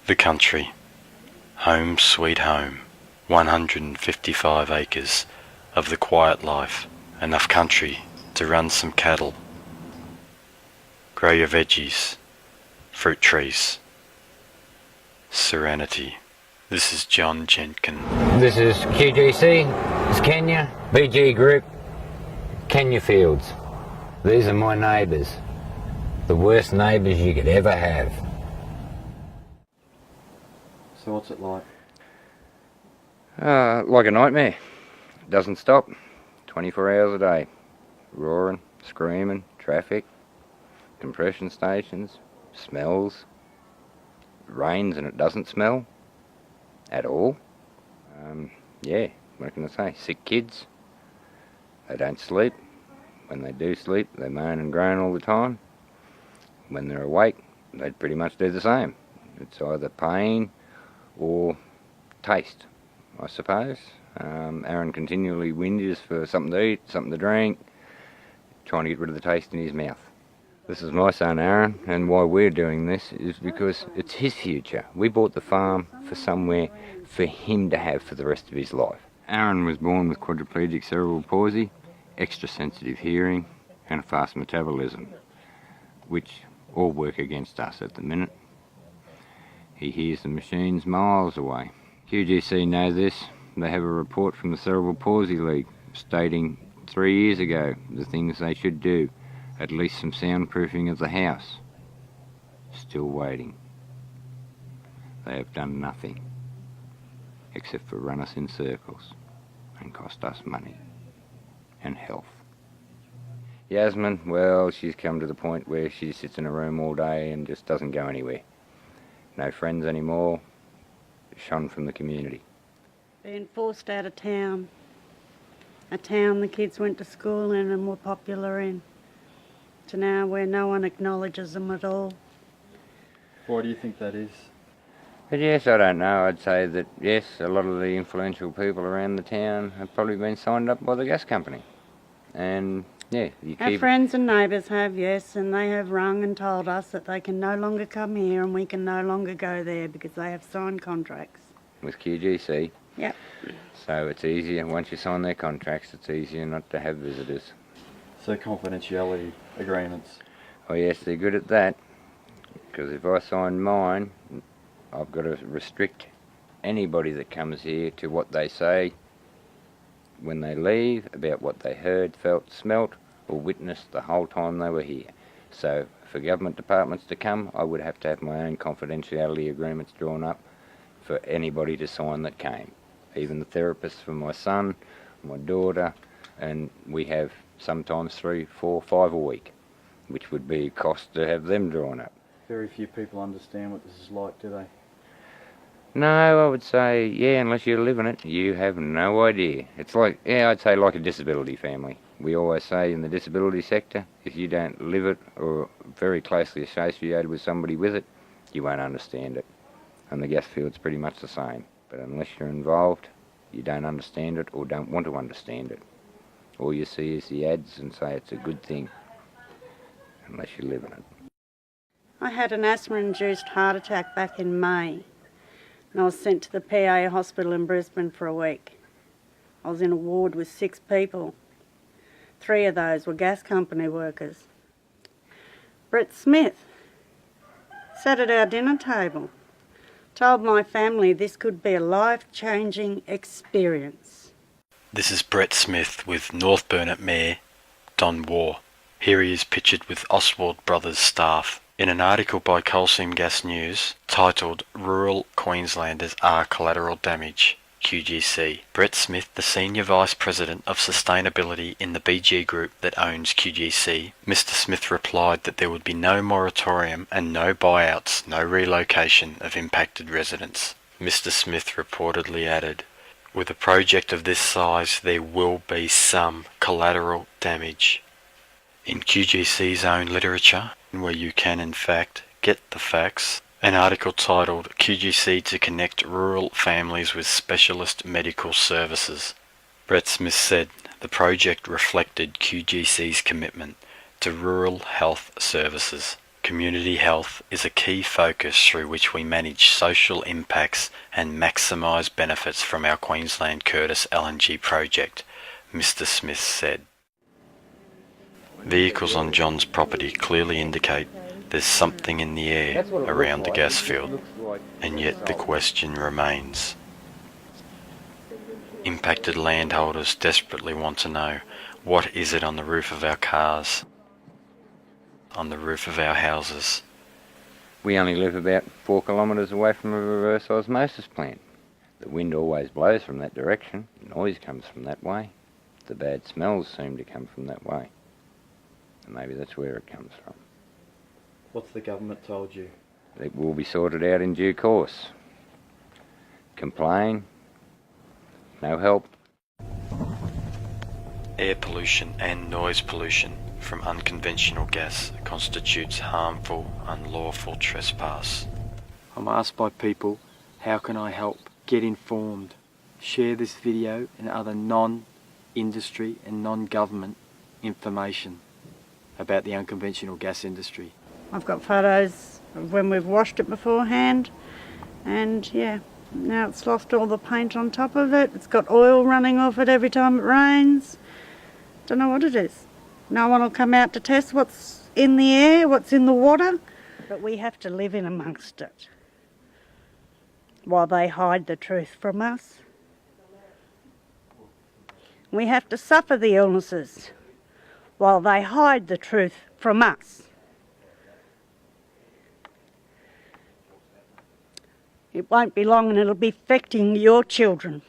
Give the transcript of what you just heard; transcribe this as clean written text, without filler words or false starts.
The country. Home sweet home. 155 acres of the quiet life. Enough country to run some cattle. Grow your veggies. Fruit trees. Serenity. This is John Jenkyn. This is QGC, it's Kenya, BG Group, Kenya Fields. These are my neighbours. The worst neighbours you could ever have. So what's it like? Like a nightmare. Doesn't stop. 24 hours a day. Roaring, screaming, traffic, compression stations, smells. It rains and it doesn't smell at all. What can I say? Sick kids. They don't sleep. When they do sleep, they moan and groan all the time. When they're awake, they pretty much do the same. It's either pain or taste, I suppose. Aaron continually whinges for something to eat, something to drink, trying to get rid of the taste in his mouth. This is my son Aaron, and why we're doing this is because it's his future. We bought the farm for somewhere for him to have for the rest of his life. Aaron was born with quadriplegic cerebral palsy, extra sensitive hearing, and a fast metabolism, which all work against us at the minute. He hears the machines miles away. QGC know this. They have a report from the Cerebral Palsy League stating 3 years ago the things they should do. At least some soundproofing of the house. Still waiting. They have done nothing except for run us in circles and cost us money and health. Yasmin, well, she's come to the point where she sits in a room all day and just doesn't go anywhere. No friends anymore, shunned from the community. Being forced out of town, a town the kids went to school in and were popular in, to now where no one acknowledges them at all. Why do you think that is? But yes, I don't know. I'd say that yes, a lot of the influential people around the town have probably been signed up by the gas company. And yeah, you Our keep... friends and neighbours have, yes, and they have rung and told us that they can no longer come here and we can no longer go there because they have signed contracts. With QGC. Yep. So it's easier, once you sign their contracts, it's easier not to have visitors. So confidentiality agreements. Oh yes, they're good at that. Because if I sign mine, I've got to restrict anybody that comes here to what they say when they leave, about what they heard, felt, smelt, or witnessed the whole time they were here. So for government departments to come, I would have to have my own confidentiality agreements drawn up for anybody to sign that came. Even the therapists for my son, my daughter, and we have sometimes 3, 4, 5 a week, which would be a cost to have them drawn up. Very few people understand what this is like, do they? No, I would say, yeah, unless you're living it, you have no idea. It's like, yeah, I'd say like a disability family. We always say in the disability sector, if you don't live it or very closely associated with somebody with it, you won't understand it. And the gas field's pretty much the same. But unless you're involved, you don't understand it or don't want to understand it. All you see is the ads and say it's a good thing, unless you live in it. I had an asthma-induced heart attack back in May, and I was sent to the PA hospital in Brisbane for a week. I was in a ward with 6 people. 3 of those were gas company workers. Brett Smith sat at our dinner table, told my family this could be a life-changing experience. This is Brett Smith with North Burnett Mayor Don War. Here he is pictured with Oswald Brothers staff in an article by Coal Seam Gas News titled Rural Queenslanders Are Collateral Damage, QGC. Brett Smith, the Senior Vice President of Sustainability in the BG Group that owns QGC. Mr. Smith replied that there would be no moratorium and no buyouts, no relocation of impacted residents. Mr. Smith reportedly added, with a project of this size there will be some collateral damage. In QGC's own literature, where you can in fact get the facts, an article titled QGC to Connect Rural Families with Specialist Medical Services. Brett Smith said the project reflected QGC's commitment to rural health services, Community health is a key focus through which we manage social impacts and maximise benefits from our Queensland Curtis LNG project, Mr Smith said. Vehicles on John's property clearly indicate there's something in the air around the gas field, and yet the question remains. Impacted landholders desperately want to know, what is it on the roof of our cars, on the roof of our houses? We only live about 4 kilometres away from a reverse osmosis plant. The wind always blows from that direction, the noise comes from that way, the bad smells seem to come from that way. And maybe that's where it comes from. What's the government told you? It will be sorted out in due course. Complain, no help. Air pollution and noise pollution from unconventional gas constitutes harmful, unlawful trespass. I'm asked by people, how can I help? Get informed. Share this video and other non-industry and non-government information about the unconventional gas industry. I've got photos of when we've washed it beforehand, and yeah, now it's lost all the paint on top of it. It's got oil running off it every time it rains. Don't know what it is. No one will come out to test what's in the air, what's in the water, but we have to live in amongst it while they hide the truth from us. We have to suffer the illnesses while they hide the truth from us. It won't be long and it'll be affecting your children.